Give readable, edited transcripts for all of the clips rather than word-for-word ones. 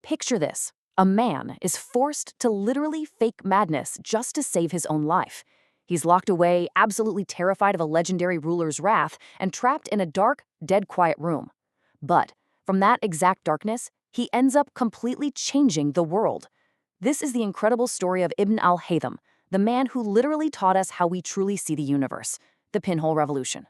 Picture this. A man is forced to literally fake madness just to save his own life. He's locked away, absolutely terrified of a legendary ruler's wrath, and trapped in a dark, dead quiet room. But from that exact darkness, he ends up completely changing the world. This is the incredible story of Ibn al-Haytham, the man who literally taught us how we truly see the universe, the Pinhole Revolution.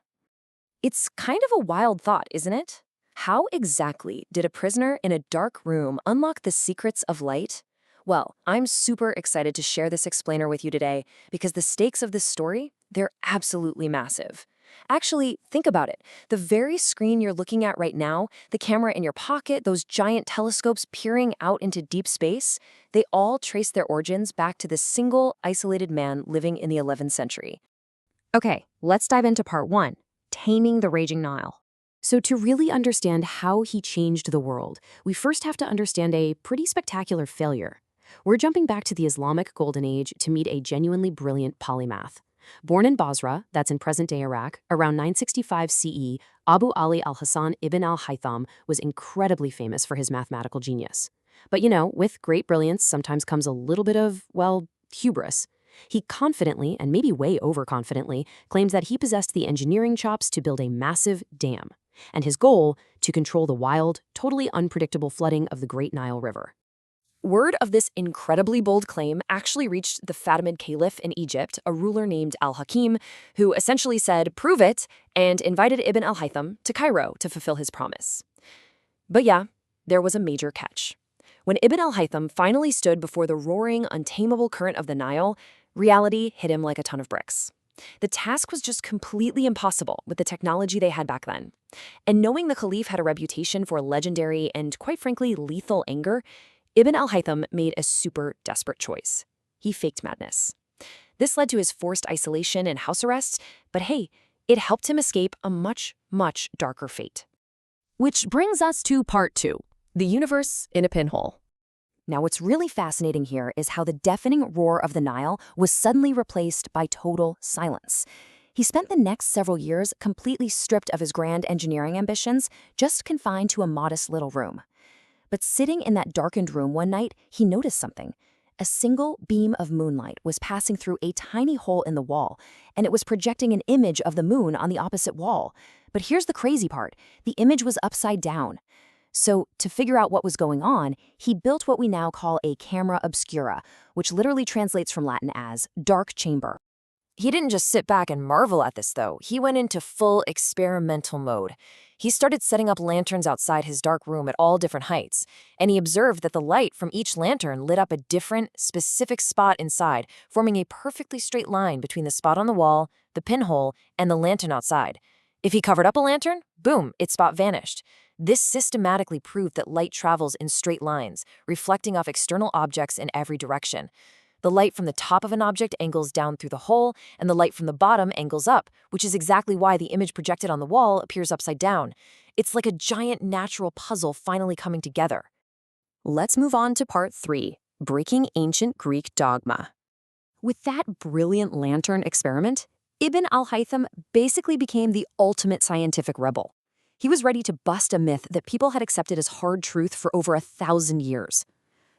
It's kind of a wild thought, isn't it? How exactly did a prisoner in a dark room unlock the secrets of light? Well, I'm super excited to share this explainer with you today because the stakes of this story, they're absolutely massive. Actually, think about it. The very screen you're looking at right now, the camera in your pocket, those giant telescopes peering out into deep space, they all trace their origins back to this single, isolated man living in the 11th century. Okay, let's dive into part 1, Taming the Raging Nile. So to really understand how he changed the world, we first have to understand a pretty spectacular failure. We're jumping back to the Islamic Golden Age to meet a genuinely brilliant polymath. Born in Basra, that's in present-day Iraq, around 965 CE, Abu Ali Alhazen Ibn al-Haytham was incredibly famous for his mathematical genius. But with great brilliance sometimes comes a little bit of, well, hubris. He confidently, and maybe way overconfidently, claims that he possessed the engineering chops to build a massive dam, and his goal, to control the wild, totally unpredictable flooding of the Great Nile River. Word of this incredibly bold claim actually reached the Fatimid Caliph in Egypt, a ruler named Al-Hakim, who essentially said, "Prove it," and invited Ibn al-Haytham to Cairo to fulfill his promise. But yeah, there was a major catch. When Ibn al-Haytham finally stood before the roaring, untamable current of the Nile, reality hit him like a ton of bricks. The task was just completely impossible with the technology they had back then. And knowing the Caliph had a reputation for legendary and, quite frankly, lethal anger, Ibn al-Haytham made a super desperate choice. He faked madness. This led to his forced isolation and house arrest, but hey, it helped him escape a much, much darker fate. Which brings us to part 2, the universe in a pinhole. Now, what's really fascinating here is how the deafening roar of the Nile was suddenly replaced by total silence. He spent the next several years completely stripped of his grand engineering ambitions, just confined to a modest little room. But sitting in that darkened room one night, he noticed something. A single beam of moonlight was passing through a tiny hole in the wall, and it was projecting an image of the moon on the opposite wall. But here's the crazy part. The image was upside down. So, to figure out what was going on, he built what we now call a camera obscura, which literally translates from Latin as dark chamber. He didn't just sit back and marvel at this, though. He went into full experimental mode. He started setting up lanterns outside his dark room at all different heights, and he observed that the light from each lantern lit up a different, specific spot inside, forming a perfectly straight line between the spot on the wall, the pinhole, and the lantern outside. If he covered up a lantern, boom, its spot vanished. This systematically proved that light travels in straight lines, reflecting off external objects in every direction. The light from the top of an object angles down through the hole, and the light from the bottom angles up, which is exactly why the image projected on the wall appears upside down. It's like a giant natural puzzle finally coming together. Let's move on to part 3, breaking ancient Greek dogma. With that brilliant lantern experiment, Ibn al-Haytham basically became the ultimate scientific rebel. He was ready to bust a myth that people had accepted as hard truth for over 1,000 years.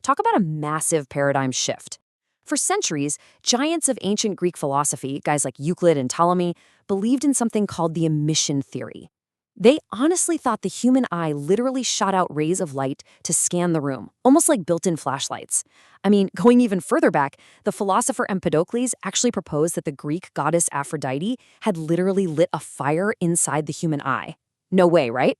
Talk about a massive paradigm shift. For centuries, giants of ancient Greek philosophy, guys like Euclid and Ptolemy, believed in something called the emission theory. They honestly thought the human eye literally shot out rays of light to scan the room, almost like built-in flashlights. I mean, going even further back, the philosopher Empedocles actually proposed that the Greek goddess Aphrodite had literally lit a fire inside the human eye. No way, right?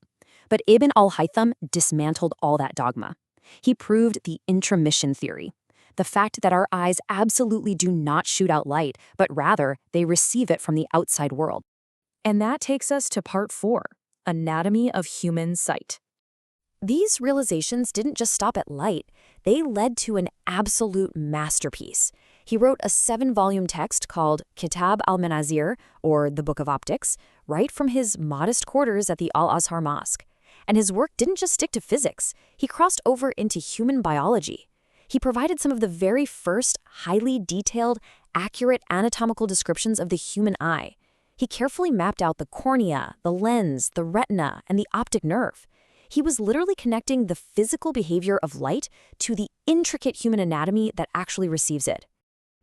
But Ibn al-Haytham dismantled all that dogma. He proved the intromission theory. The fact that our eyes absolutely do not shoot out light, but rather they receive it from the outside world. And that takes us to part 4, anatomy of human sight. These realizations didn't just stop at light, they led to an absolute masterpiece. He wrote a 7-volume text called Kitab al-Manazir, or the Book of Optics, right from his modest quarters at the Al-Azhar Mosque. And his work didn't just stick to physics, he crossed over into human biology. He provided some of the very first highly detailed, accurate anatomical descriptions of the human eye. He carefully mapped out the cornea, the lens, the retina, and the optic nerve. He was literally connecting the physical behavior of light to the intricate human anatomy that actually receives it.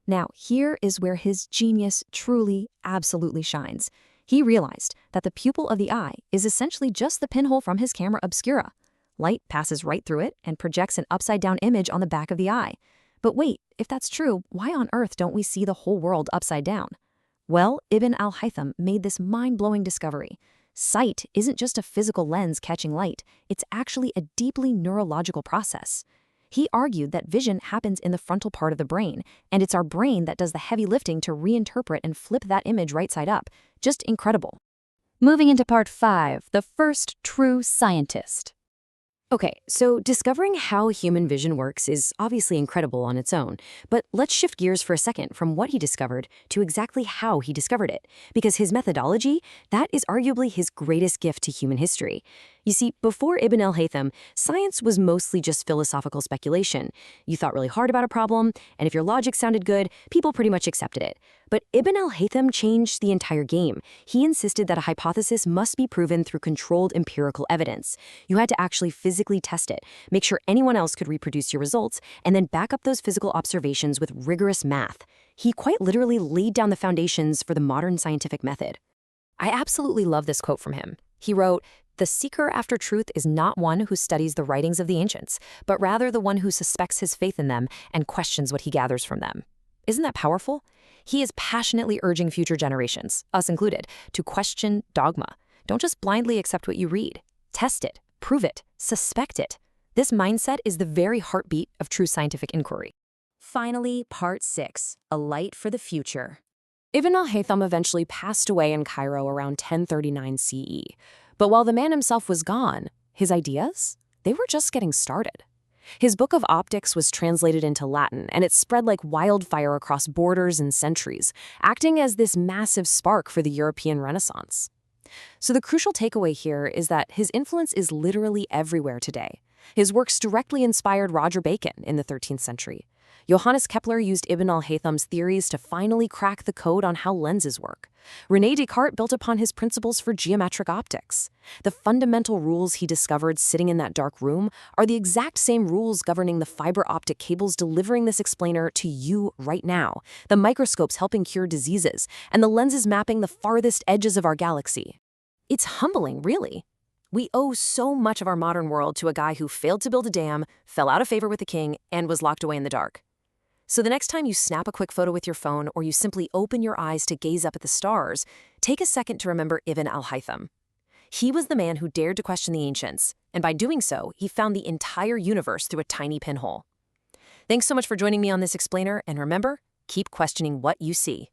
Now, here is where his genius truly, absolutely shines. He realized that the pupil of the eye is essentially just the pinhole from his camera obscura. Light passes right through it and projects an upside-down image on the back of the eye. But wait, if that's true, why on earth don't we see the whole world upside down? Well, Ibn al-Haytham made this mind-blowing discovery. Sight isn't just a physical lens catching light, it's actually a deeply neurological process. He argued that vision happens in the frontal part of the brain, and it's our brain that does the heavy lifting to reinterpret and flip that image right side up. Just incredible. Moving into part 5, the first true scientist. Okay, so discovering how human vision works is obviously incredible on its own, but let's shift gears for a second from what he discovered to exactly how he discovered it, because his methodology, that is arguably his greatest gift to human history. You see, before Ibn al-Haytham, science was mostly just philosophical speculation. You thought really hard about a problem, and if your logic sounded good, people pretty much accepted it. But Ibn al-Haytham changed the entire game. He insisted that a hypothesis must be proven through controlled empirical evidence. You had to actually physically test it, make sure anyone else could reproduce your results, and then back up those physical observations with rigorous math. He quite literally laid down the foundations for the modern scientific method. I absolutely love this quote from him. He wrote, "The seeker after truth is not one who studies the writings of the ancients, but rather the one who suspects his faith in them and questions what he gathers from them." Isn't that powerful? He is passionately urging future generations, us included, to question dogma. Don't just blindly accept what you read. Test it, prove it, suspect it. This mindset is the very heartbeat of true scientific inquiry. Finally, part 6, a light for the future. Ibn al-Haytham eventually passed away in Cairo around 1039 CE. But while the man himself was gone, his ideas, they were just getting started. His book of optics was translated into Latin, and it spread like wildfire across borders and centuries, acting as this massive spark for the European Renaissance. So the crucial takeaway here is that his influence is literally everywhere today. His works directly inspired Roger Bacon in the 13th century. Johannes Kepler used Ibn al-Haytham's theories to finally crack the code on how lenses work. René Descartes built upon his principles for geometric optics. The fundamental rules he discovered sitting in that dark room are the exact same rules governing the fiber optic cables delivering this explainer to you right now, the microscopes helping cure diseases, and the lenses mapping the farthest edges of our galaxy. It's humbling, really. We owe so much of our modern world to a guy who failed to build a dam, fell out of favor with the king, and was locked away in the dark. So the next time you snap a quick photo with your phone or you simply open your eyes to gaze up at the stars, take a second to remember Ibn al-Haytham. He was the man who dared to question the ancients, and by doing so, he found the entire universe through a tiny pinhole. Thanks so much for joining me on this explainer, and remember, keep questioning what you see.